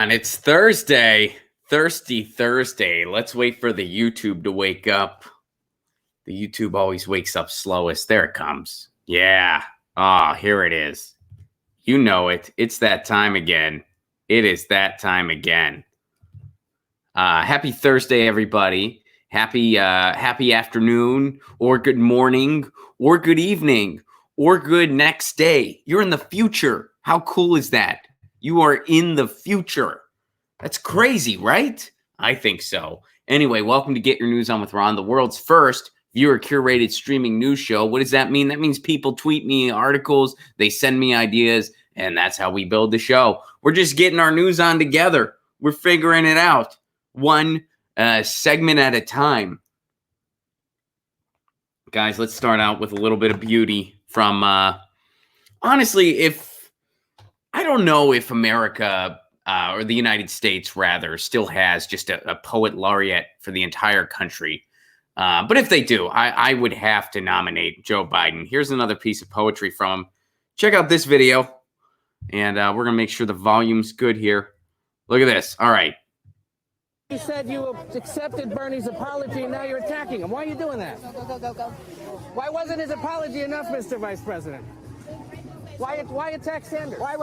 And it's Thursday, Thirsty Thursday. Let's wait for the YouTube to wake up. The YouTube always wakes up slowest. There it comes. Yeah. Here it is. You know it. It's that time again. It is that time again. Happy Thursday, everybody. Happy afternoon, or good morning, or good evening, or good next day. You're in the future. How cool is that? You are in the future. That's crazy, right? I think so. Anyway, welcome to Get Your News On with Ron, the world's first viewer-curated streaming news show. What does that mean? That means people tweet me articles, they send me ideas, and that's how we build the show. We're just getting our news on together. We're figuring it out, one segment at a time. Guys, let's start out with a little bit of beauty from, honestly, I don't know if America, or the United States, rather, still has just a poet laureate for the entire country. But if they do, I would have to nominate Joe Biden. Here's another piece of poetry from him. Check out this video, and we're going to make sure the volume's good here. Look at this. All right. You said you accepted Bernie's apology, and now you're attacking him. Why are you doing that? Go. Why wasn't his apology enough, Mr. Vice President? Why attack Sanders? Why?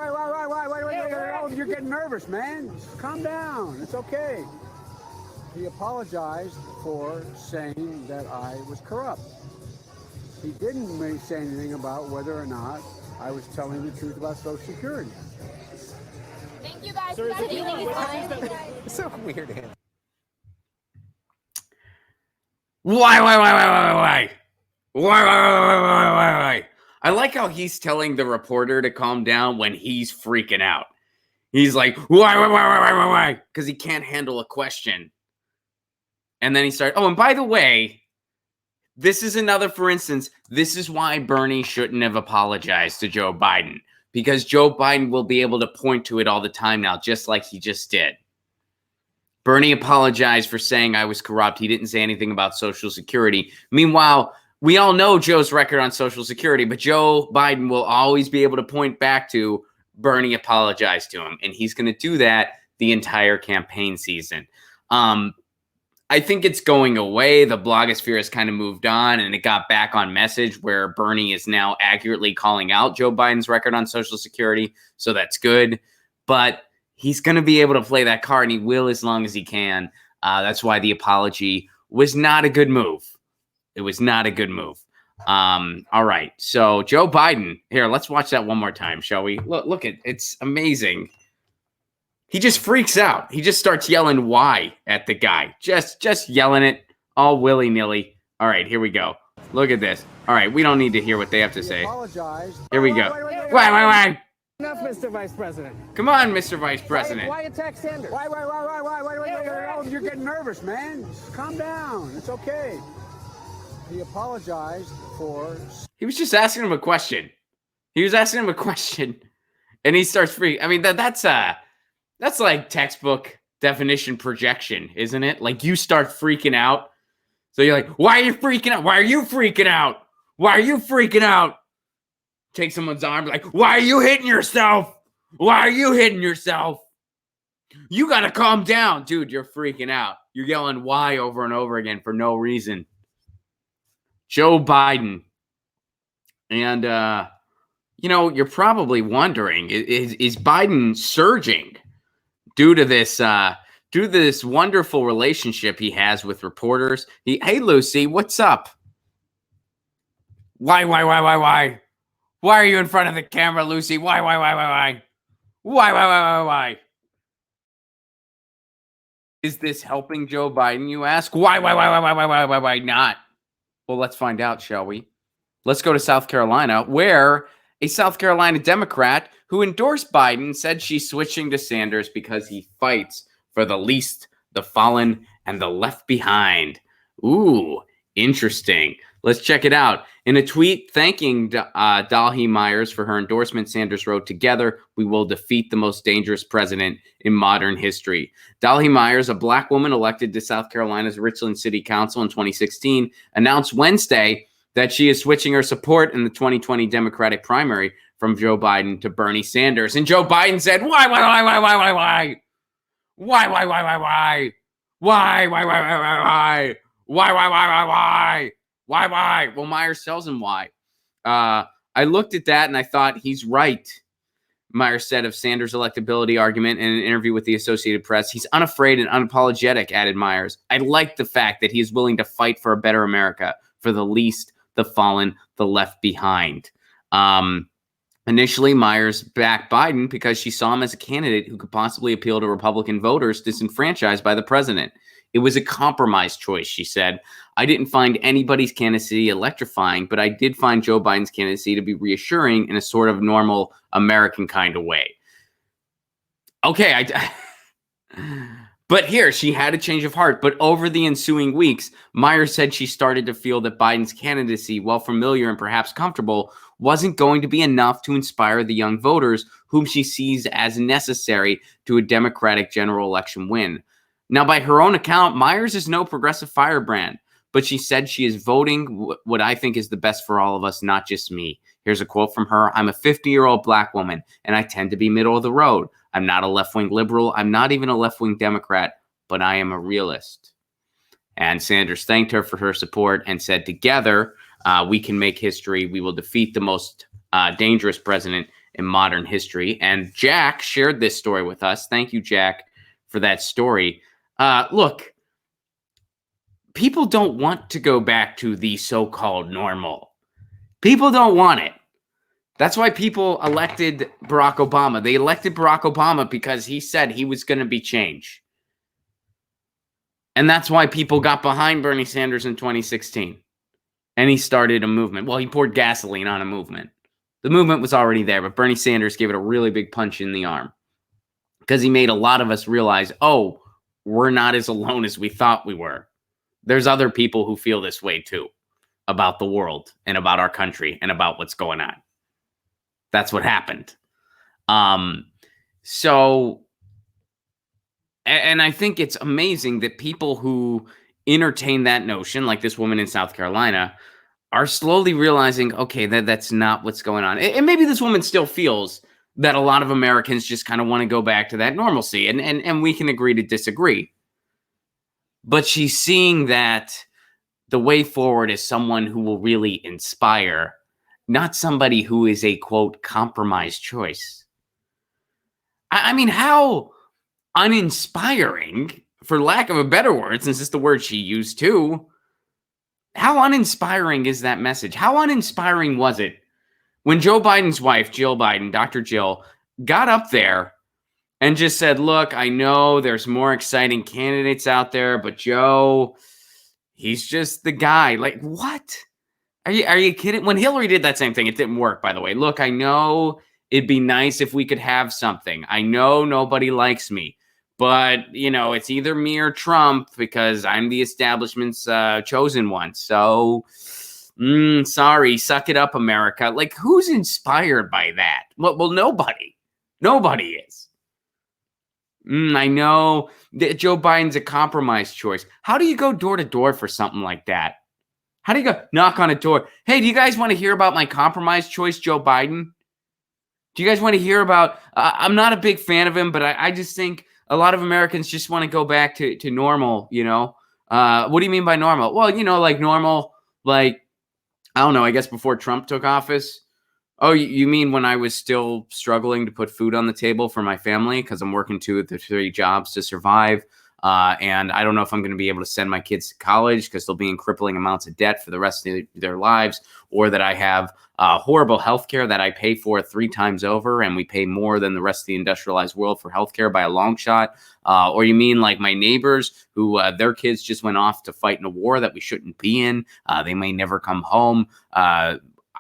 You're getting nervous, man. Just calm down. It's okay. He apologized for saying that I was corrupt. He didn't say anything about whether or not I was telling the truth about Social Security. Thank you guys. Sir, It's so weird. Why? I like how he's telling the reporter to calm down when he's freaking out. He's like, why? Because he can't handle a question. And then he starts, and by the way, this is another, for instance, this is why Bernie shouldn't have apologized to Joe Biden. Because Joe Biden will be able to point to it all the time now, just like he just did. Bernie apologized for saying I was corrupt. He didn't say anything about Social Security. Meanwhile, we all know Joe's record on Social Security, but Joe Biden will always be able to point back to Bernie apologized to him, and he's going to do that the entire campaign season. I think it's going away. The blogosphere has kind of moved on, and it got back on message where Bernie is now accurately calling out Joe Biden's record on Social Security, so that's good. But he's going to be able to play that card, and he will as long as he can. That's why the apology was not a good move. It was not a good move. All right. So Joe Biden, here, let's watch that one more time, shall we? Look at it's amazing. He just freaks out. He just starts yelling why at the guy. Just yelling it all willy-nilly. All right, here we go. Look at this. All right, we don't need to hear what they have to say. Here we go. Why? Enough, Mr. Vice President. Come on, Mr. Vice President. Why attack Sanders? Why? You're getting nervous, man. Just calm down. It's okay. He apologized for... He was just asking him a question. And he starts freaking. I mean, that's like textbook definition projection, isn't it? Like you start freaking out. So you're like, why are you freaking out? Why are you freaking out? Why are you freaking out? Take someone's arm, like, why are you hitting yourself? Why are you hitting yourself? You got to calm down. Dude, you're freaking out. You're yelling why over and over again for no reason. Joe Biden. And, you're probably wondering, is Biden surging due to this wonderful relationship he has with reporters? Hey, Lucy, what's up? Why? Why are you in front of the camera, Lucy? Why? Why? Is this helping Joe Biden, you ask? Why not? Well, let's find out, shall we? Let's go to South Carolina, where a South Carolina Democrat who endorsed Biden said she's switching to Sanders because he fights for the least, the fallen, and the left behind. Ooh, interesting. Let's check it out. In a tweet thanking Dalhi Myers for her endorsement, Sanders wrote, "Together, we will defeat the most dangerous president in modern history." Dalhi Myers, a black woman elected to South Carolina's Richland City Council in 2016, announced Wednesday that she is switching her support in the 2020 Democratic primary from Joe Biden to Bernie Sanders. And Joe Biden said, why? Why? Why? Well, Myers tells him why. I looked at that and I thought he's right. Myers said of Sanders' electability argument in an interview with the Associated Press. He's unafraid and unapologetic, added Myers. I like the fact that he is willing to fight for a better America, for the least, the fallen, the left behind. Initially, Myers backed Biden because she saw him as a candidate who could possibly appeal to Republican voters disenfranchised by the president. It was a compromise choice, she said. I didn't find anybody's candidacy electrifying, but I did find Joe Biden's candidacy to be reassuring in a sort of normal American kind of way. Okay, but here, she had a change of heart. But over the ensuing weeks, Myers said she started to feel that Biden's candidacy, while familiar and perhaps comfortable, wasn't going to be enough to inspire the young voters whom she sees as necessary to a Democratic general election win. Now, by her own account, Myers is no progressive firebrand, but she said she is voting what I think is the best for all of us, not just me. Here's a quote from her. I'm a 50-year-old black woman, and I tend to be middle of the road. I'm not a left-wing liberal. I'm not even a left-wing Democrat, but I am a realist. And Sanders thanked her for her support and said, together, we can make history. We will defeat the most dangerous president in modern history. And Jack shared this story with us. Thank you, Jack, for that story. Look, people don't want to go back to the so-called normal. People don't want it. That's why people elected Barack Obama. They elected Barack Obama because he said he was going to be change. And that's why people got behind Bernie Sanders in 2016. And he started a movement. Well, he poured gasoline on a movement. The movement was already there, but Bernie Sanders gave it a really big punch in the arm. Because he made a lot of us realize, oh, we're not as alone as we thought we were. There's other people who feel this way too, about the world and about our country and about what's going on. That's what happened. And I think it's amazing that people who entertain that notion, like this woman in South Carolina, are slowly realizing, okay, that's not what's going on. And maybe this woman still feels that a lot of Americans just kind of want to go back to that normalcy, and we can agree to disagree. But she's seeing that the way forward is someone who will really inspire, not somebody who is a, quote, compromise choice. I mean, how uninspiring, for lack of a better word, since it's the word she used too, how uninspiring is that message? How uninspiring was it when Joe Biden's wife, Jill Biden, Dr. Jill, got up there and just said, look, I know there's more exciting candidates out there, but Joe, he's just the guy. Like, what? Are you kidding? When Hillary did that same thing, it didn't work, by the way. Look, I know it'd be nice if we could have something. I know nobody likes me, but, it's either me or Trump because I'm the establishment's chosen one. So, sorry, suck it up, America. Like, who's inspired by that? Well, nobody. Nobody is. I know that Joe Biden's a compromise choice. How do you go door to door for something like that? How do you go knock on a door? Hey, do you guys want to hear about my compromise choice, Joe Biden? Do you guys want to hear about, I'm not a big fan of him, but I just think a lot of Americans just want to go back to normal, What do you mean by normal? Well, like normal, like, I don't know, I guess before Trump took office. Oh, you mean when I was still struggling to put food on the table for my family because I'm working 2 of the 3 jobs to survive? And I don't know if I'm going to be able to send my kids to college because they'll be in crippling amounts of debt for the rest of their lives, or that I have horrible healthcare that I pay for 3 times over, and we pay more than the rest of the industrialized world for healthcare by a long shot. Or you mean like my neighbors who their kids just went off to fight in a war that we shouldn't be in. They may never come home.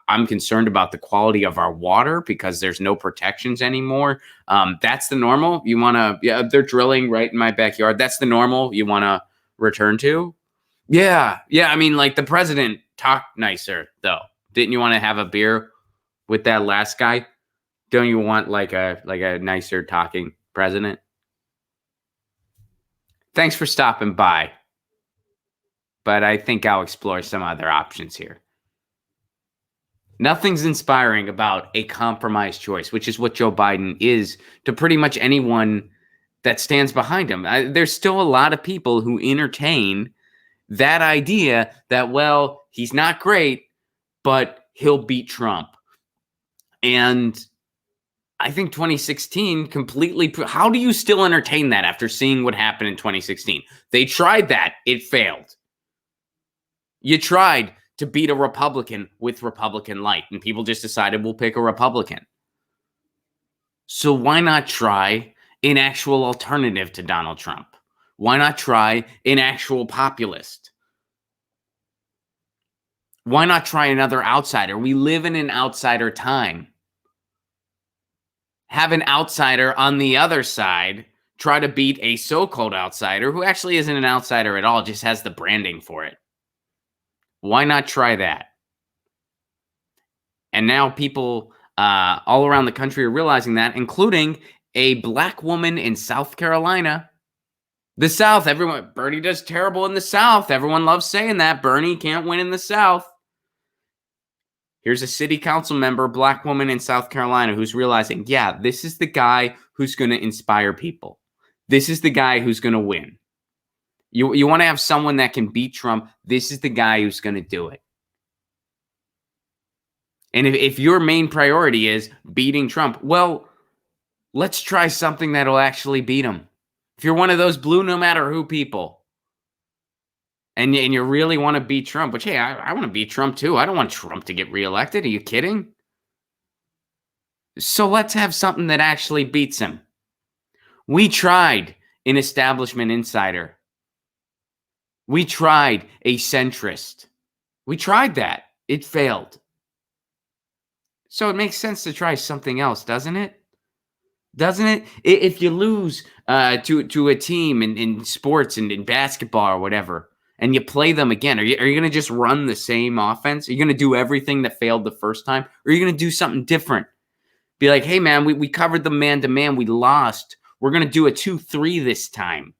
I'm concerned about the quality of our water because there's no protections anymore. That's the normal you want to, yeah, they're drilling right in my backyard. That's the normal you want to return to. Yeah. I mean, like the president talked nicer though. Didn't you want to have a beer with that last guy? Don't you want like a nicer talking president? Thanks for stopping by. But I think I'll explore some other options here. Nothing's inspiring about a compromise choice, which is what Joe Biden is to pretty much anyone that stands behind him. There's still a lot of people who entertain that idea that, well, he's not great, but he'll beat Trump. And I think 2016 completely... How do you still entertain that after seeing what happened in 2016? They tried that. It failed. You tried to beat a Republican with Republican light, and people just decided we'll pick a Republican. So why not try an actual alternative to Donald Trump? Why not try an actual populist? Why not try another outsider? We live in an outsider time. Have an outsider on the other side try to beat a so-called outsider who actually isn't an outsider at all, just has the branding for it. Why not try that? And now people all around the country are realizing that, including a black woman in South Carolina. The South, everyone, Bernie does terrible in the South. Everyone loves saying that. Bernie can't win in the South. Here's a city council member, black woman in South Carolina, who's realizing, yeah, this is the guy who's going to inspire people. This is the guy who's going to win. You want to have someone that can beat Trump. This is the guy who's going to do it. And if your main priority is beating Trump, well, let's try something that'll actually beat him. If you're one of those blue no matter who people, and you really want to beat Trump, which, hey, I want to beat Trump too. I don't want Trump to get reelected. Are you kidding? So let's have something that actually beats him. We tried an establishment insider. We tried a centrist. We tried that. It failed. So it makes sense to try something else, doesn't it? Doesn't it? If you lose to a team in sports and in basketball or whatever, and you play them again, are you going to just run the same offense? Are you going to do everything that failed the first time? Or are you going to do something different? Be like, hey, man, we covered the man-to-man. We lost. We're going to do a 2-3 this time.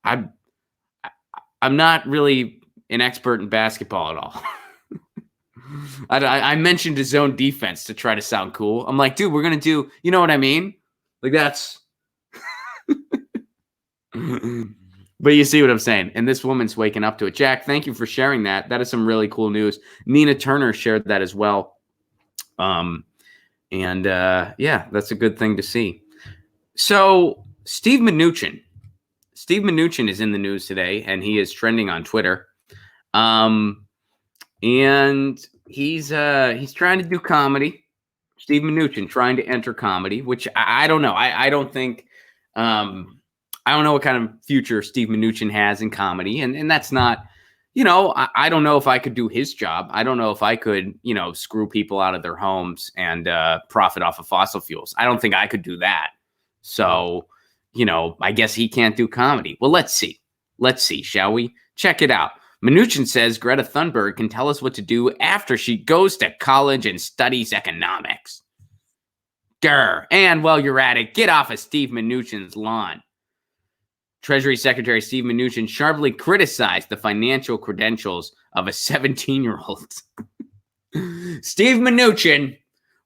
I'm not really an expert in basketball at all. I mentioned his zone defense to try to sound cool. I'm like, dude, we're going to do, you know what I mean? Like that's, but you see what I'm saying? And this woman's waking up to it. Jack, thank you for sharing that. That is some really cool news. Nina Turner shared that as well. Yeah, that's a good thing to see. So Steve Mnuchin is in the news today, and he is trending on Twitter. And he's trying to do comedy. Steve Mnuchin trying to enter comedy, which I don't know. I don't think I don't know what kind of future Steve Mnuchin has in comedy, and that's not, you know, I don't know if I could do his job. I don't know if I could, you know, screw people out of their homes and profit off of fossil fuels. I don't think I could do that. So, you know, I guess he can't do comedy. Well, let's see. Let's see, shall we? Check it out. Mnuchin says Greta Thunberg can tell us what to do after she goes to college and studies economics. Grr. And while you're at it, get off of Steve Mnuchin's lawn. Treasury Secretary Steve Mnuchin sharply criticized the financial credentials of a 17-year-old. Steve Mnuchin,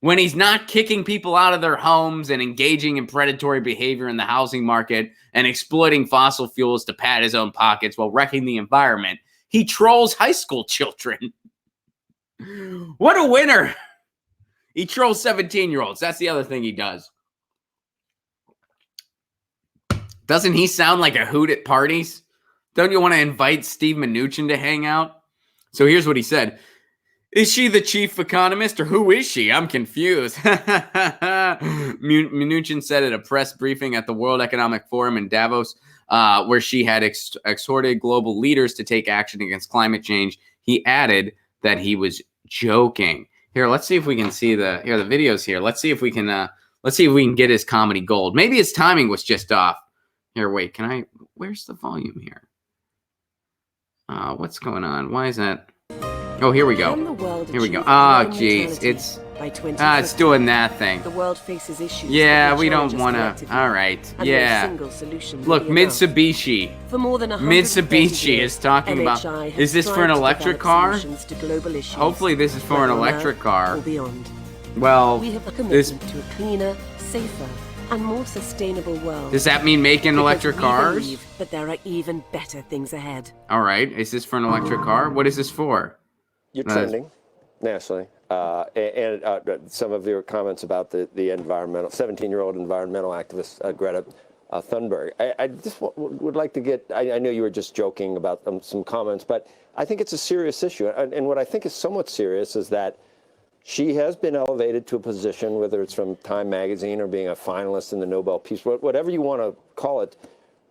when he's not kicking people out of their homes and engaging in predatory behavior in the housing market and exploiting fossil fuels to pad his own pockets while wrecking the environment, he trolls high school children. What a winner. He trolls 17-year-olds. That's the other thing he does. Doesn't he sound like a hoot at parties? Don't you want to invite Steve Mnuchin to hang out? So here's what he said. Is she the chief economist or who is she? I'm confused. Mnuchin said at a press briefing at the World Economic Forum in Davos, where she had exhorted global leaders to take action against climate change. He added that he was joking. Here, let's see if we can see the videos here. Let's see if we can get his comedy gold. Maybe his timing was just off. Here, wait, where's the volume here? What's going on? Why is that? Oh, here we go. Here we go. Oh, jeez. It's doing that thing. The world faces issues. Yeah, we don't want to. All right. Yeah. Look, Mitsubishi. For more than Mitsubishi is talking about. Is this for an electric car? Hopefully, this is for an electric car. Well, this to a cleaner, safer, a more sustainable world. Does that mean making Because electric we cars? believe that there are even better things ahead. All right. Is this for an electric car? What is this for? You're trending nationally. And some of your comments about the environmental, 17-year-old environmental activist Greta Thunberg. I just would like to get, I know you were just joking about some comments, but I think it's a serious issue. And what I think is somewhat serious is that she has been elevated to a position, whether it's from Time Magazine or being a finalist in the Nobel Peace, whatever you want to call it,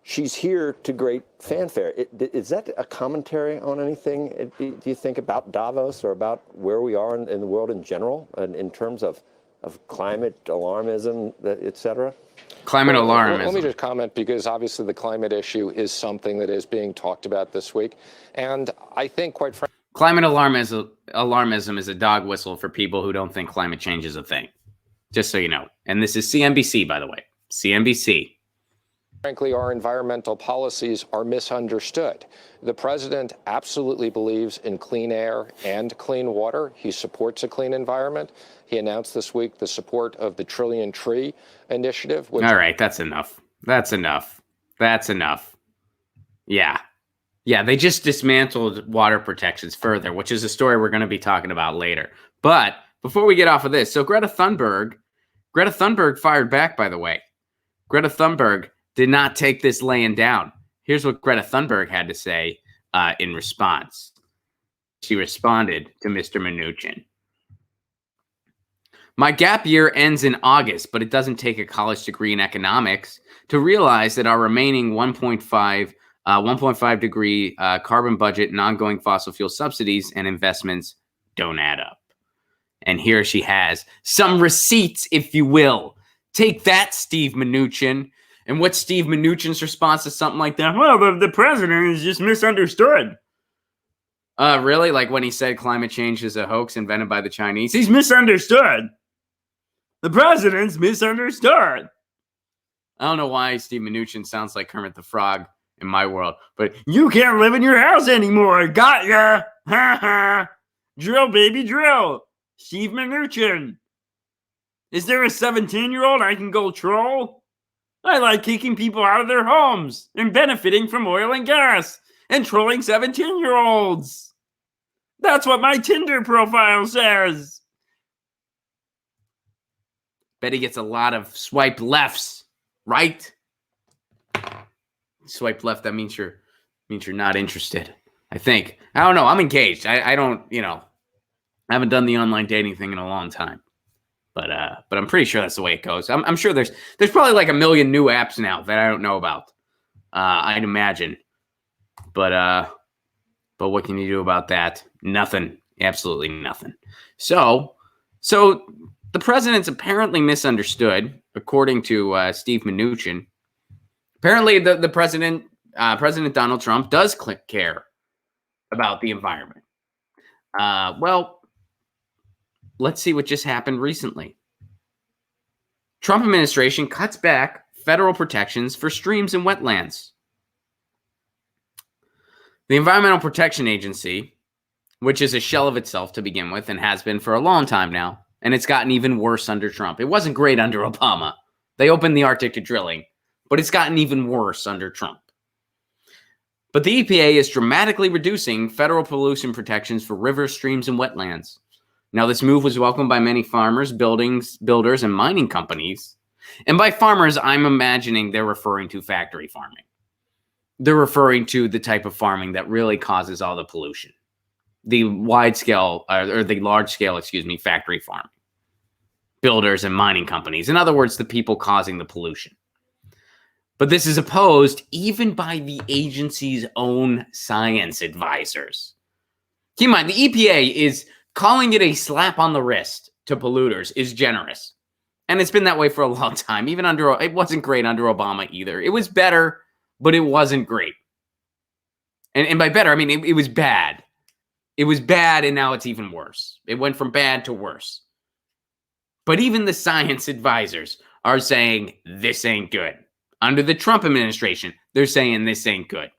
she's here to great fanfare. Is that a commentary on anything, do you think, about Davos or about where we are in the world in general, in terms of climate alarmism, et cetera? Climate alarmism. Let me just comment, because obviously the climate issue is something that is being talked about this week. And I think, quite frankly, Climate alarmism is a dog whistle for people who don't think climate change is a thing. Just so you know. And this is CNBC, by the way. CNBC. frankly, our environmental policies are misunderstood. The president absolutely believes in clean air and clean water. He supports a clean environment. He announced this week the support of the Trillion Tree Initiative. Which All right, that's enough. That's enough. That's enough. Yeah. Yeah, they just dismantled water protections further, which is a story we're going to be talking about later. But before we get off of this, so Greta Thunberg fired back, by the way. Greta Thunberg did not take this laying down. Here's what Greta Thunberg had to say in response. She responded to Mr. Mnuchin. My gap year ends in August, but it doesn't take a college degree in economics to realize that our remaining 1.5 degree carbon budget and ongoing fossil fuel subsidies and investments don't add up. And here she has some receipts, if you will. Take that, Steve Mnuchin. And what's Steve Mnuchin's response to something like that? Well, the president is just misunderstood. Really? Like when he said climate change is a hoax invented by the Chinese? He's misunderstood. The president's misunderstood. I don't know why Steve Mnuchin sounds like Kermit the Frog in my world, but you can't live in your house anymore. Got ya. Ha ha. Drill, baby, drill. Steve Mnuchin. Is there a 17-year-old I can go troll? I like kicking people out of their homes and benefiting from oil and gas and trolling 17-year-olds. That's what my Tinder profile says. Bet he gets a lot of swipe lefts, right? Swipe left, that means you're not interested. I think. I don't know. I'm engaged. I don't, I haven't done the online dating thing in a long time. But I'm pretty sure that's the way it goes. I'm sure there's probably like a million new apps now that I don't know about. I'd imagine. But what can you do about that? Nothing. Absolutely nothing. So the president's apparently misunderstood, according to Steve Mnuchin. Apparently, the President Donald Trump does care about the environment. Well, let's see what just happened recently. Trump administration cuts back federal protections for streams and wetlands. The Environmental Protection Agency, which is a shell of itself to begin with and has been for a long time now, and it's gotten even worse under Trump. It wasn't great under Obama. They opened the Arctic to drilling, but it's gotten even worse under Trump. But the EPA is dramatically reducing federal pollution protections for rivers, streams, and wetlands. Now, this move was welcomed by many farmers, builders, and mining companies. And by farmers, I'm imagining they're referring to factory farming. They're referring to the type of farming that really causes all the pollution. The large scale, factory farming. Builders and mining companies. In other words, the people causing the pollution. But this is opposed even by the agency's own science advisors. Keep in mind, the EPA is calling it a slap on the wrist to polluters is generous. And it's been that way for a long time. Even it wasn't great under Obama either. It was better, but it wasn't great. And by better, I mean, it was bad. It was bad, and now it's even worse. It went from bad to worse. But even the science advisors are saying this ain't good. Under the Trump administration, they're saying this ain't good.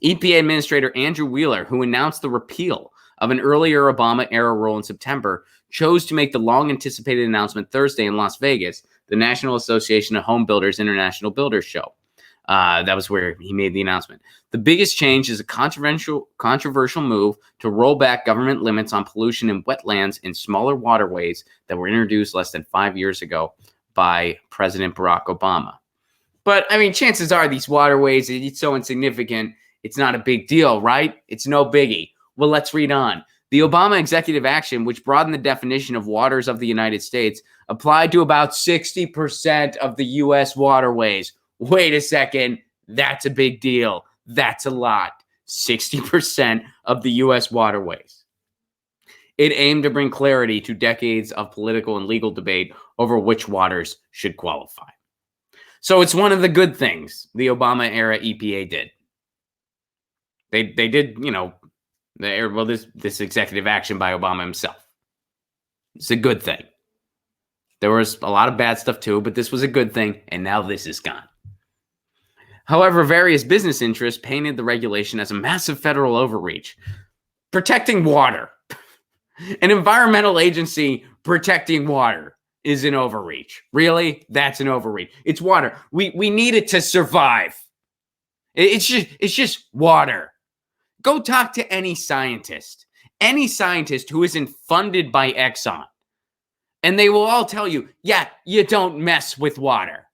EPA Administrator Andrew Wheeler, who announced the repeal of an earlier Obama-era rule in September, chose to make the long-anticipated announcement Thursday in Las Vegas the National Association of Home Builders International Builders Show. That was where he made the announcement. The biggest change is a controversial move to roll back government limits on pollution in wetlands and smaller waterways that were introduced less than 5 years ago by President Barack Obama. But, I mean, chances are these waterways, it's so insignificant, it's not a big deal, right? It's no biggie. Well, let's read on. The Obama executive action, which broadened the definition of waters of the United States, applied to about 60% of the U.S. waterways. Wait a second. That's a big deal. That's a lot. 60% of the U.S. waterways. It aimed to bring clarity to decades of political and legal debate over which waters should qualify. So it's one of the good things the Obama-era EPA did. They did, you know, this executive action by Obama himself. It's a good thing. There was a lot of bad stuff too, but this was a good thing, and now this is gone. However, various business interests painted the regulation as a massive federal overreach. Protecting water. An environmental agency protecting water is an overreach. Really? That's an overreach. It's water. We need it to survive. It's just water. Go talk to any scientist who isn't funded by Exxon, and they will all tell you, yeah, you don't mess with water.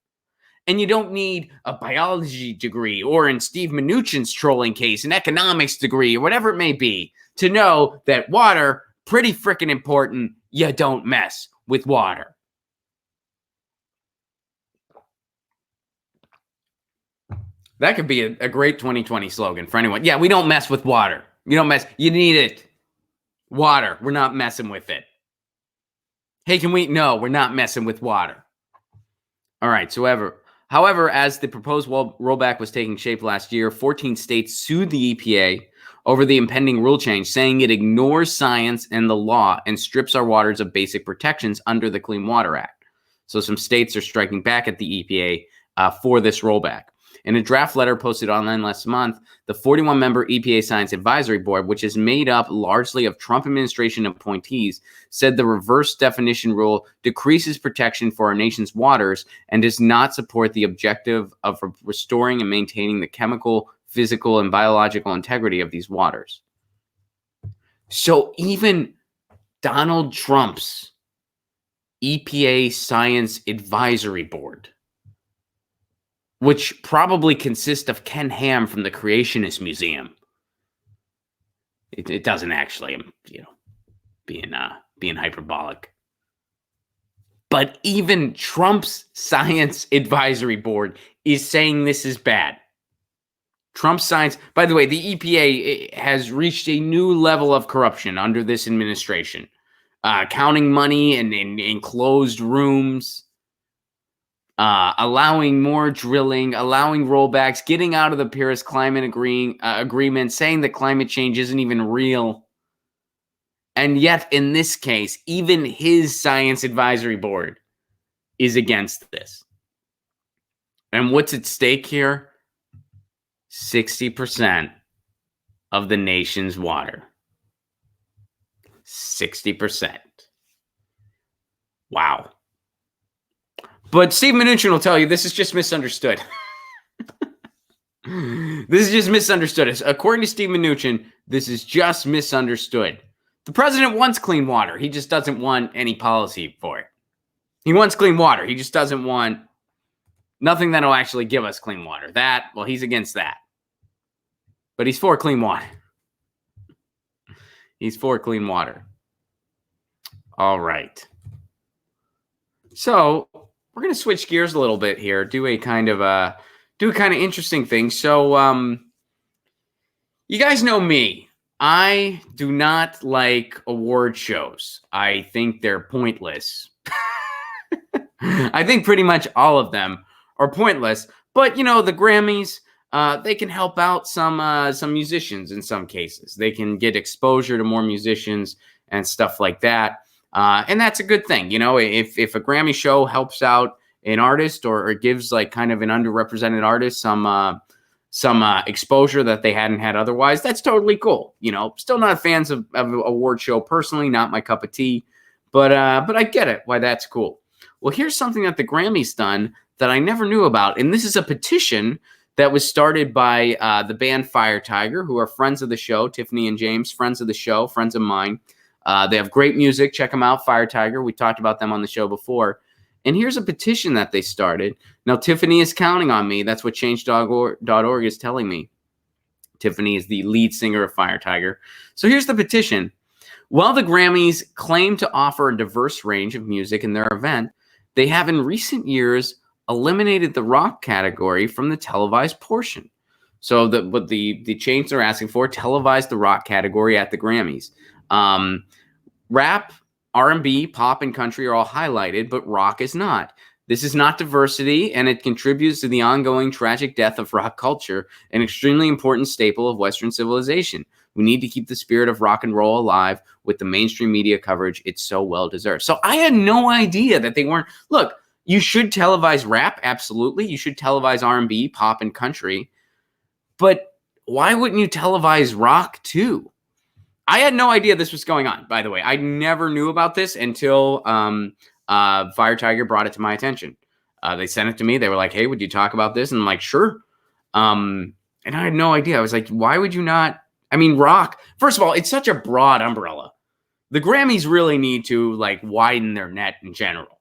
And you don't need a biology degree, or in Steve Mnuchin's trolling case, an economics degree, or whatever it may be, to know that water, pretty freaking important, you don't mess with water. That could be a great 2020 slogan for anyone. Yeah, we don't mess with water. You don't mess. You need it. Water. We're not messing with it. Hey, can we? No, we're not messing with water. All right. However, as the proposed rollback was taking shape last year, 14 states sued the EPA over the impending rule change, saying it ignores science and the law and strips our waters of basic protections under the Clean Water Act. So some states are striking back at the EPA for this rollback. In a draft letter posted online last month, the 41-member EPA Science Advisory Board, which is made up largely of Trump administration appointees, said the reverse definition rule decreases protection for our nation's waters and does not support the objective of restoring and maintaining the chemical, physical, and biological integrity of these waters. So even Donald Trump's EPA Science Advisory Board, which probably consists of Ken Ham from the Creationist Museum. It doesn't actually, you know, being hyperbolic. But even Trump's Science Advisory Board is saying this is bad. Trump's science, by the way, the EPA has reached a new level of corruption under this administration. Counting money in enclosed rooms. Allowing more drilling, allowing rollbacks, getting out of the Paris Climate Agreement, saying that climate change isn't even real. And yet, in this case, even his Science Advisory Board is against this. And what's at stake here? 60% of the nation's water. 60%. Wow. But Steve Mnuchin will tell you this is just misunderstood. This is just misunderstood. According to Steve Mnuchin, this is just misunderstood. The president wants clean water. He just doesn't want any policy for it. He wants clean water. He just doesn't want nothing that'll actually give us clean water. Well, he's against that. But he's for clean water. He's for clean water. All right. So we're going to switch gears a little bit here, do a kind of interesting thing. So you guys know me. I do not like award shows. I think they're pointless. I think pretty much all of them are pointless. But, you know, the Grammys, they can help out some musicians in some cases. They can get exposure to more musicians and stuff like that. And that's a good thing. You know, if a Grammy show helps out an artist or gives like kind of an underrepresented artist some exposure that they hadn't had otherwise, that's totally cool. You know, still not fans of award show personally, not my cup of tea, but I get it why that's cool. Well, here's something that the Grammys done that I never knew about. And this is a petition that was started by the band Fire Tiger, who are friends of the show, Tiffany and James, friends of the show, friends of mine. They have great music. Check them out, Fire Tiger. We talked about them on the show before. And here's a petition that they started. Now, Tiffany is counting on me. That's what Change.org is telling me. Tiffany is the lead singer of Fire Tiger. So here's the petition. While the Grammys claim to offer a diverse range of music in their event, they have in recent years eliminated the rock category from the televised portion. So what the change they're asking for, televise the rock category at the Grammys. Rap, R&B, pop, and country are all highlighted, but rock is not. This is not diversity, and it contributes to the ongoing tragic death of rock culture, an extremely important staple of Western civilization. We need to keep the spirit of rock and roll alive with the mainstream media coverage it's so well deserved. So I had no idea that they weren't. Look, you should televise rap, absolutely. You should televise R&B, pop, and country. But why wouldn't you televise rock too? I had no idea this was going on, by the way. I never knew about this until Fire Tiger brought it to my attention. They sent it to me. They were like, hey, would you talk about this? And I'm like, sure. And I had no idea. I was like, why would you not? I mean, rock, first of all, it's such a broad umbrella. The Grammys really need to like widen their net in general.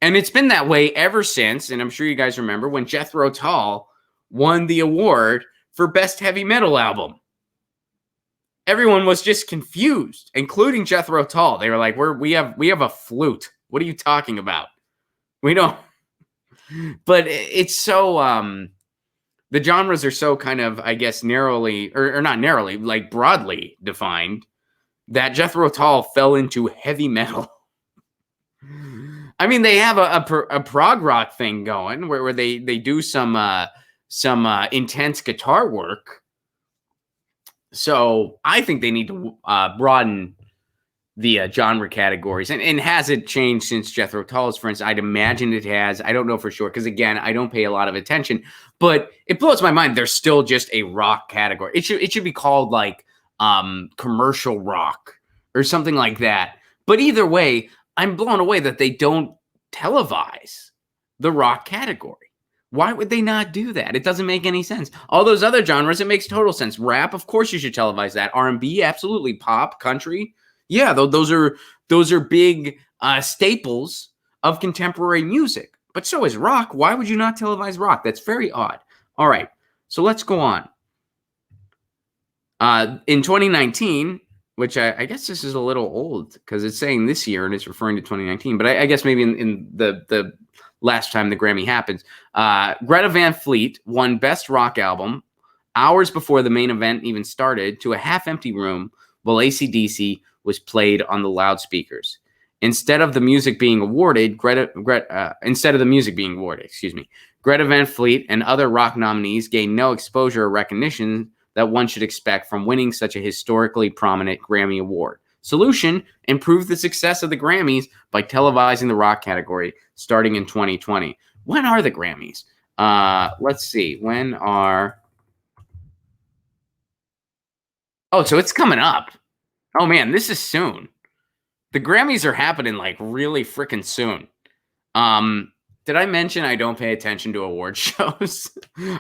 And it's been that way ever since, and I'm sure you guys remember, when Jethro Tull won the award for Best Heavy Metal Album. Everyone was just confused, including Jethro Tull. They were like, we have a flute. What are you talking about? We don't. But it's so, the genres are so kind of, I guess, narrowly, or not narrowly, like broadly defined, that Jethro Tull fell into heavy metal. I mean, they have a prog rock thing going where they do some intense guitar work. So I think they need to broaden the genre categories. And has it changed since Jethro Tull's, for instance? I'd imagine it has. I don't know for sure because, again, I don't pay a lot of attention. But it blows my mind. There's still just a rock category. It should be called like commercial rock or something like that. But either way, I'm blown away that they don't televise the rock category. Why would they not do that? It doesn't make any sense. All those other genres, it makes total sense. Rap, of course you should televise that. R&B, absolutely. Pop, country. Yeah, those are big staples of contemporary music. But so is rock. Why would you not televise rock? That's very odd. All right, so let's go on. In 2019, which I guess this is a little old because it's saying this year and it's referring to 2019, but I guess maybe in the last time the Grammy happens, Greta Van Fleet won Best Rock Album hours before the main event even started to a half-empty room while AC/DC was played on the loudspeakers. Instead of the music being awarded, Greta Van Fleet and other rock nominees gained no exposure or recognition that one should expect from winning such a historically prominent Grammy award. Solution: improve the success of the Grammys by televising the rock category starting in 2020. When are the Grammys? Let's see. When are... Oh, so it's coming up. Oh, man, this is soon. The Grammys are happening like really freaking soon. Did I mention I don't pay attention to award shows?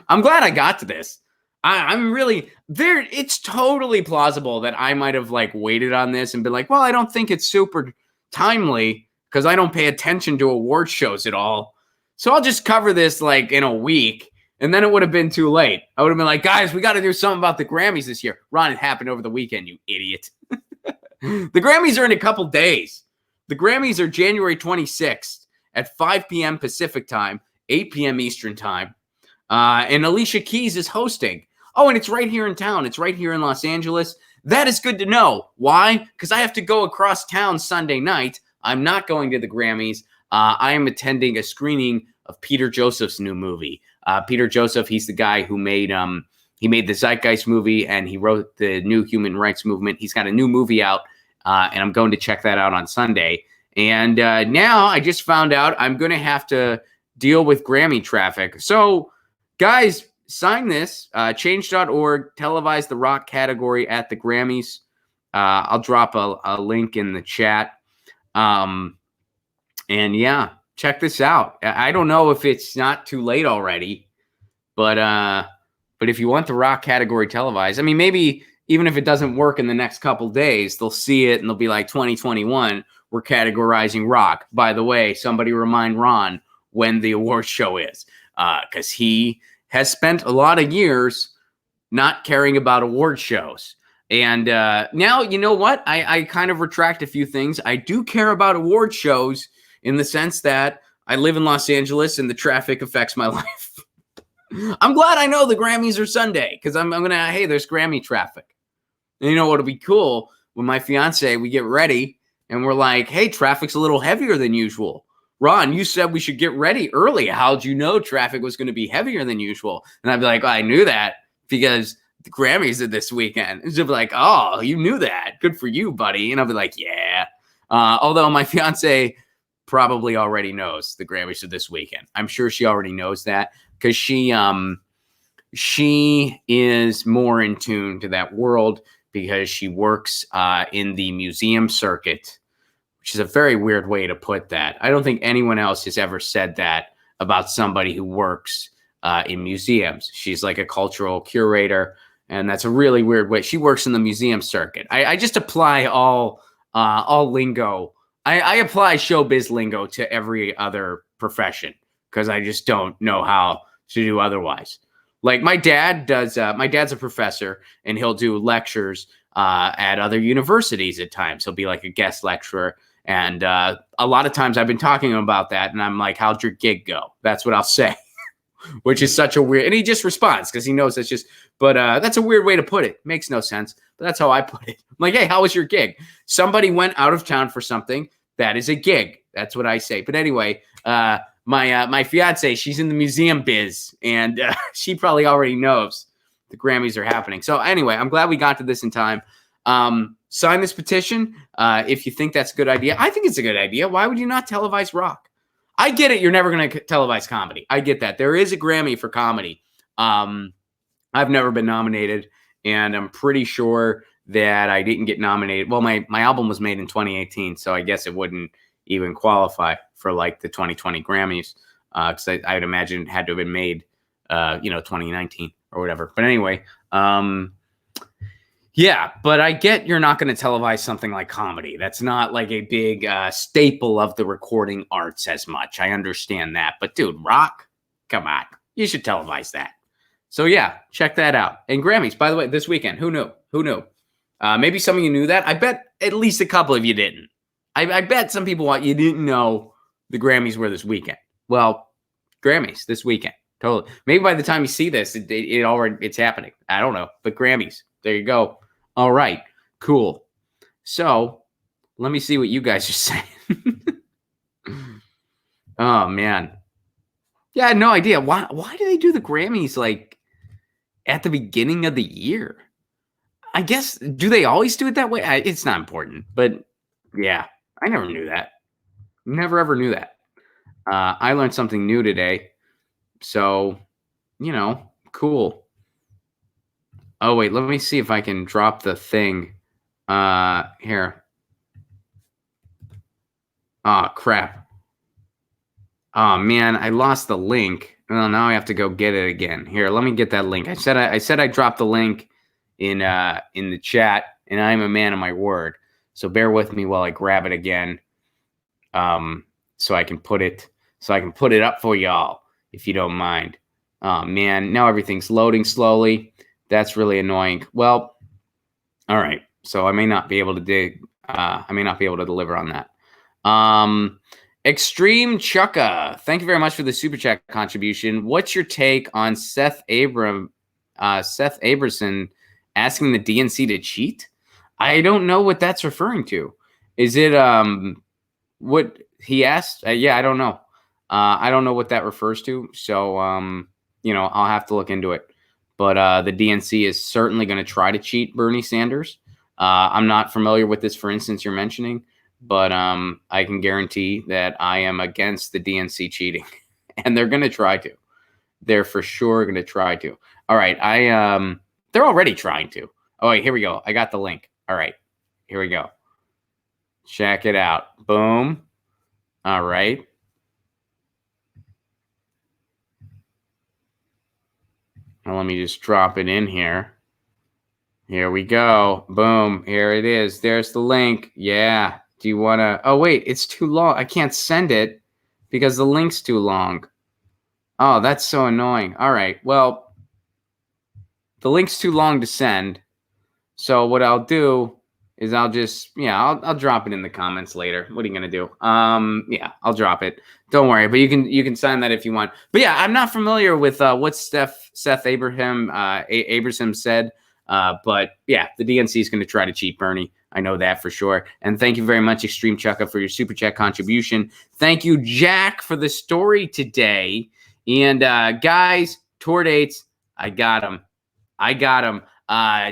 I'm glad I got to this. I'm really there. It's totally plausible that I might have like waited on this and been like, well, I don't think it's super timely because I don't pay attention to award shows at all. So I'll just cover this like in a week. And then it would have been too late. I would have been like, guys, we got to do something about the Grammys this year. Ron, it happened over the weekend, you idiot. The Grammys are in a couple days. The Grammys are January 26th at 5 p.m. Pacific time, 8 p.m. Eastern time. And Alicia Keys is hosting. Oh, and it's right here in town. It's right here in Los Angeles. That is good to know. Why? Because I have to go across town Sunday night. I'm not going to the Grammys. I am attending a screening of Peter Joseph's new movie. Peter Joseph, he's the guy who made the Zeitgeist movie, and he wrote the new human rights movement. He's got a new movie out, and I'm going to check that out on Sunday. And now I just found out I'm going to have to deal with Grammy traffic. So, guys, sign this. Change.org, televise the rock category at the Grammys. I'll drop a link in the chat. And yeah, check this out. I don't know if it's not too late already, but if you want the rock category televised, I mean, maybe even if it doesn't work in the next couple days, they'll see it and they'll be like 2021, we're categorizing rock. By the way, somebody remind Ron when the award show is, because he has spent a lot of years not caring about award shows. And now, you know what? I kind of retract a few things. I do care about award shows in the sense that I live in Los Angeles and the traffic affects my life. I'm glad I know the Grammys are Sunday because I'm going to, hey, there's Grammy traffic. And you know what'll be cool? When my fiance, we get ready and we're like, hey, traffic's a little heavier than usual. Ron, you said we should get ready early. How'd you know traffic was going to be heavier than usual? And I'd be like, I knew that because the Grammys are this weekend. And she'll be like, oh, you knew that. Good for you, buddy. And I'll be like, yeah. Although my fiance probably already knows the Grammys are this weekend. I'm sure she already knows that because she is more in tune to that world because she works in the museum circuit, which is a very weird way to put that. I don't think anyone else has ever said that about somebody who works in museums. She's like a cultural curator, and that's a really weird way. She works in the museum circuit. I just apply all lingo. I apply showbiz lingo to every other profession because I just don't know how to do otherwise. Like my dad does. My dad's a professor, and he'll do lectures at other universities at times. He'll be like a guest lecturer. And a lot of times I've been talking about that, and I'm like, how'd your gig go? That's what I'll say, which is such a weird, and he just responds because he knows that's just, but that's a weird way to put it. Makes no sense, but that's how I put it. I'm like, hey, how was your gig? Somebody went out of town for something. That is a gig. That's what I say. But anyway, my fiance, she's in the museum biz, and she probably already knows the Grammys are happening. So anyway, I'm glad we got to this in time. Sign this petition if you think that's a good idea. I think it's a good idea. Why would you not televise rock? I get it. You're never going to televise comedy. I get that. There is a Grammy for comedy. I've never been nominated, and I'm pretty sure that I didn't get nominated. Well, my album was made in 2018, so I guess it wouldn't even qualify for like the 2020 Grammys because I would imagine it had to have been made, 2019 or whatever. But anyway, yeah, but I get you're not going to televise something like comedy. That's not like a big staple of the recording arts as much. I understand that. But dude, rock, come on. You should televise that. So yeah, check that out. And Grammys, by the way, this weekend. Who knew? Who knew? Maybe some of you knew that. I bet at least a couple of you didn't. I bet some people you didn't know the Grammys were this weekend. Well, Grammys this weekend. Totally. Maybe by the time you see this, it's happening. I don't know. But Grammys. There you go. All right, cool. So let me see what you guys are saying. Oh man. Yeah, I had no idea. Why do they do the Grammys like at the beginning of the year? I guess, do they always do it that way? It's not important, but yeah, I never knew that. Never ever knew that. I learned something new today. So, cool. Oh, wait, let me see if I can drop the thing here. Oh, crap. Oh, man, I lost the link. Well, now I have to go get it again. Here, let me get that link. I said I dropped the link in the chat, and I'm a man of my word. So bear with me while I grab it again. So I can put it up for y'all, if you don't mind. Oh, man, now everything's loading slowly. That's really annoying. Well, all right. So I may not be able to deliver on that. Extreme Chucka, thank you very much for the super chat contribution. What's your take on Seth Aberson asking the DNC to cheat? I don't know what that's referring to. Is it what he asked? Yeah, I don't know. I don't know what that refers to. So I'll have to look into it. But the DNC is certainly going to try to cheat Bernie Sanders. I'm not familiar with this, for instance, you're mentioning, but I can guarantee that I am against the DNC cheating, and they're going to try to. They're for sure going to try to. All right, they're already trying to. Oh, wait, here we go. I got the link. All right, here we go. Check it out. Boom. All right. Now let me just drop it in here. Here we go. Boom. Here it is. There's the link. Yeah. Do you want to? Oh, wait. It's too long. I can't send it because the link's too long. Oh, that's so annoying. All right. Well, the link's too long to send. So what I'll do is I'll just, I'll drop it in the comments later. What are you going to do? Yeah, I'll drop it. Don't worry. But you can sign that if you want. But yeah, I'm not familiar with what Seth Abraham said. But yeah, the DNC is going to try to cheat Bernie. I know that for sure. And thank you very much, Extreme Chucka, for your super chat contribution. Thank you, Jack, for the story today. And guys, tour dates, I got them.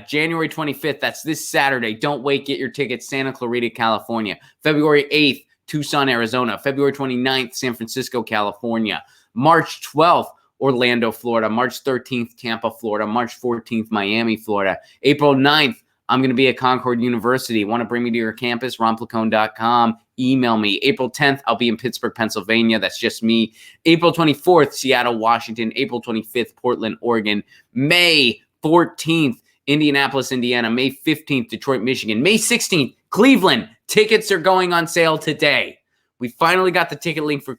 January 25th, that's this Saturday. Don't wait, get your tickets. Santa Clarita, California. February 8th, Tucson, Arizona. February 29th, San Francisco, California. March 12th, Orlando, Florida. March 13th, Tampa, Florida. March 14th, Miami, Florida. April 9th, I'm going to be at Concord University. Want to bring me to your campus? ronplacone.com. Email me. April 10th, I'll be in Pittsburgh, Pennsylvania. That's just me. April 24th, Seattle, Washington. April 25th, Portland, Oregon. May 14th, Indianapolis, Indiana. May 15th, Detroit, Michigan. May 16th, Cleveland. Tickets are going on sale today. We finally got the ticket link for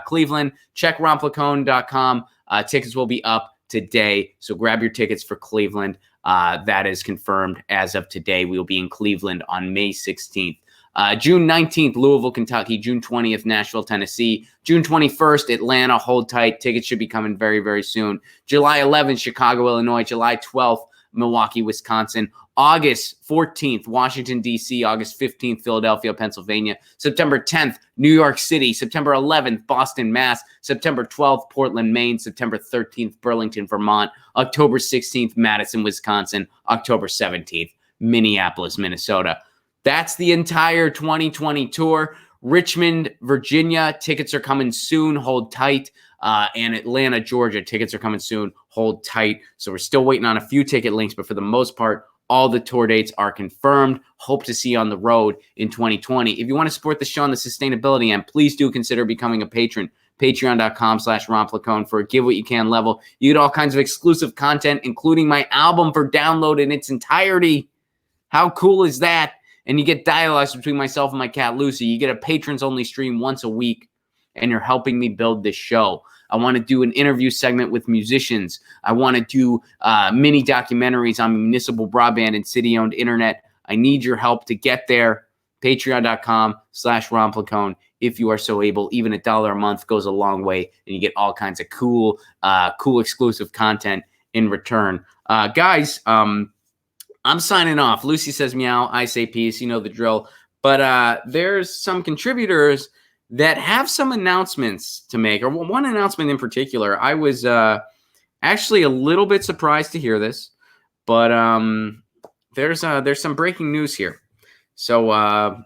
Cleveland. Check ronplacone.com. Tickets will be up today, so grab your tickets for Cleveland. That is confirmed as of today. We will be in Cleveland on May 16th. June 19th, Louisville, Kentucky. June 20th, Nashville, Tennessee. June 21st, Atlanta. Hold tight. Tickets should be coming very, very soon. July 11th, Chicago, Illinois. July 12th, Milwaukee, Wisconsin. August 14th, Washington, D.C. August 15th, Philadelphia, Pennsylvania. September 10th, New York City. September 11th, Boston, Mass. September 12th, Portland, Maine. September 13th, Burlington, Vermont. October 16th, Madison, Wisconsin. October 17th, Minneapolis, Minnesota. That's the entire 2020 tour. Richmond, Virginia, tickets are coming soon. Hold tight. And Atlanta, Georgia, tickets are coming soon. Hold tight. So we're still waiting on a few ticket links, but for the most part, all the tour dates are confirmed. Hope to see you on the road in 2020. If you want to support the show on the sustainability end, please do consider becoming a patron. Patreon.com/ronplacone for a give what you can level. You get all kinds of exclusive content, including my album for download in its entirety. How cool is that? And you get dialogues between myself and my cat, Lucy. You get a patrons-only stream once a week, and you're helping me build this show. I want to do an interview segment with musicians. I want to do mini documentaries on municipal broadband and city-owned internet. I need your help to get there. Patreon.com/ronplacone. If you are so able, even $1 a month goes a long way, and you get all kinds of cool exclusive content in return. Guys, I'm signing off. Lucy says meow. I say peace. You know the drill. But there's some contributors that have some announcements to make, or one announcement in particular. I was actually a little bit surprised to hear this, but there's some breaking news here. So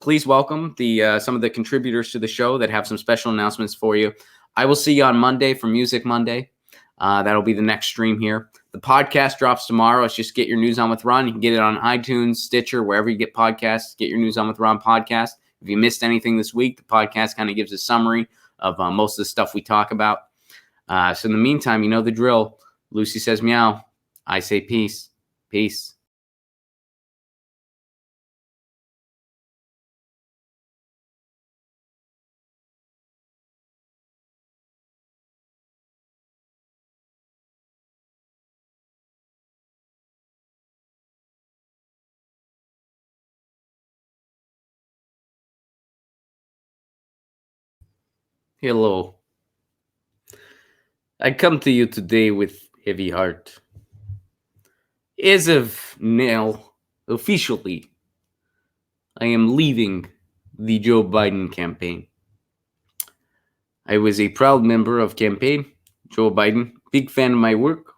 please welcome some of the contributors to the show that have some special announcements for you. I will see you on Monday for Music Monday. That'll be the next stream here. The podcast drops tomorrow. It's just Get Your News On with Ron. You can get it on iTunes, Stitcher, wherever you get podcasts. Get Your News On with Ron podcast. If you missed anything this week, the podcast kind of gives a summary of most of the stuff we talk about. So in the meantime, you know the drill. Lucy says meow. I say peace. Peace. Hello. I come to you today with heavy heart. As of now, officially, I am leaving the Joe Biden campaign. I was a proud member of campaign, Joe Biden, big fan of my work,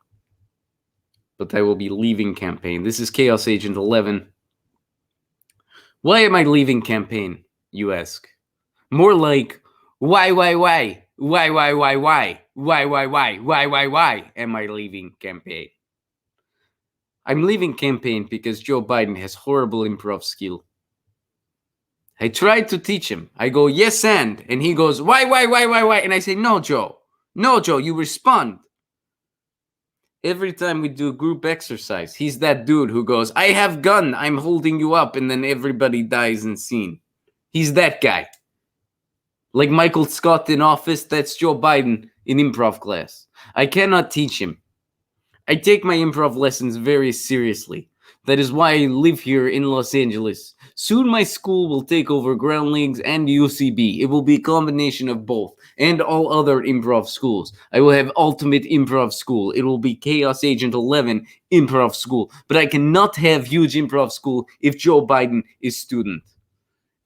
but I will be leaving campaign. This is Chaos Agent 11. Why am I leaving campaign, you ask? More like, why am I leaving campaign? I'm leaving campaign because Joe Biden has horrible improv skill. I tried to teach him. I go, yes, and he goes, why? And I say, no, Joe, you respond. Every time we do a group exercise, he's that dude who goes, I have gun, I'm holding you up, and then everybody dies in scene. He's that guy. Like Michael Scott in Office, that's Joe Biden in improv class. I cannot teach him. I take my improv lessons very seriously. That is why I live here in Los Angeles. Soon my school will take over Ground Leagues and UCB. It will be a combination of both and all other improv schools. I will have Ultimate Improv School. It will be Chaos Agent 11 Improv School. But I cannot have Huge Improv School if Joe Biden is student.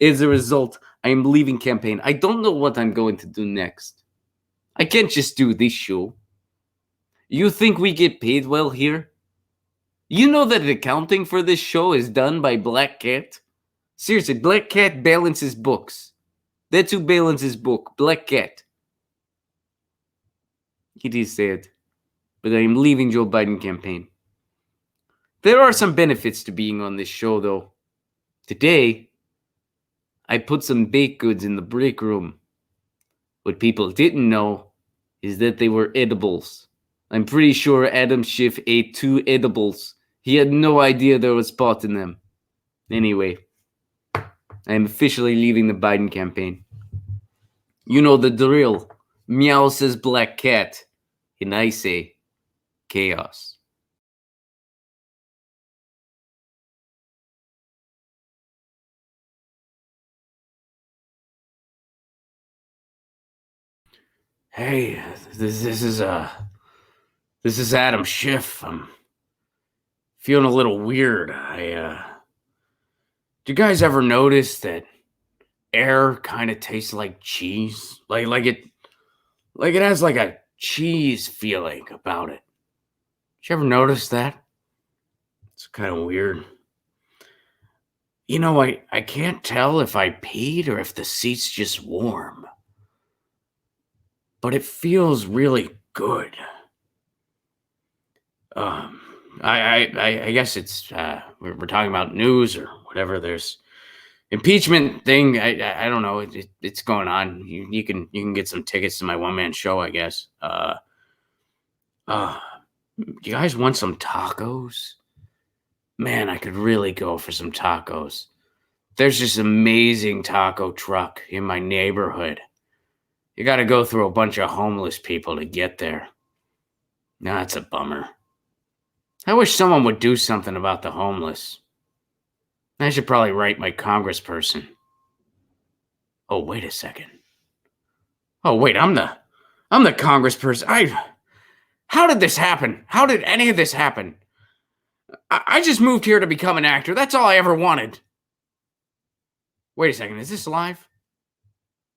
As a result, I am leaving campaign. I don't know what I'm going to do next. I can't just do this show. You think we get paid well here? You know that accounting for this show is done by Black Cat? Seriously, Black Cat balances books. That's who balances book, Black Cat. It is sad, but I am leaving Joe Biden campaign. There are some benefits to being on this show, though. Today, I put some baked goods in the break room. What people didn't know is that they were edibles. I'm pretty sure Adam Schiff ate 2 edibles. He had no idea there was pot in them. Anyway, I am officially leaving the Biden campaign. You know the drill. Meow says Black Cat, and I say chaos. Hey, this is Adam Schiff. I'm feeling a little weird. Do you guys ever notice that air kind of tastes like cheese? Like it has like a cheese feeling about it. Did you ever notice that? It's kind of weird. You know, I can't tell if I peed or if the seat's just warm. But it feels really good. I guess it's we're talking about news or whatever. There's impeachment thing. I don't know. It's going on. You can get some tickets to my one-man show, I guess. You guys want some tacos? Man, I could really go for some tacos. There's this amazing taco truck in my neighborhood. You got to go through a bunch of homeless people to get there. Nah, it's a bummer. I wish someone would do something about the homeless. I should probably write my congressperson. Oh, wait a second. Oh, wait, I'm the congressperson. How did this happen? How did any of this happen? I just moved here to become an actor. That's all I ever wanted. Wait a second, is this live?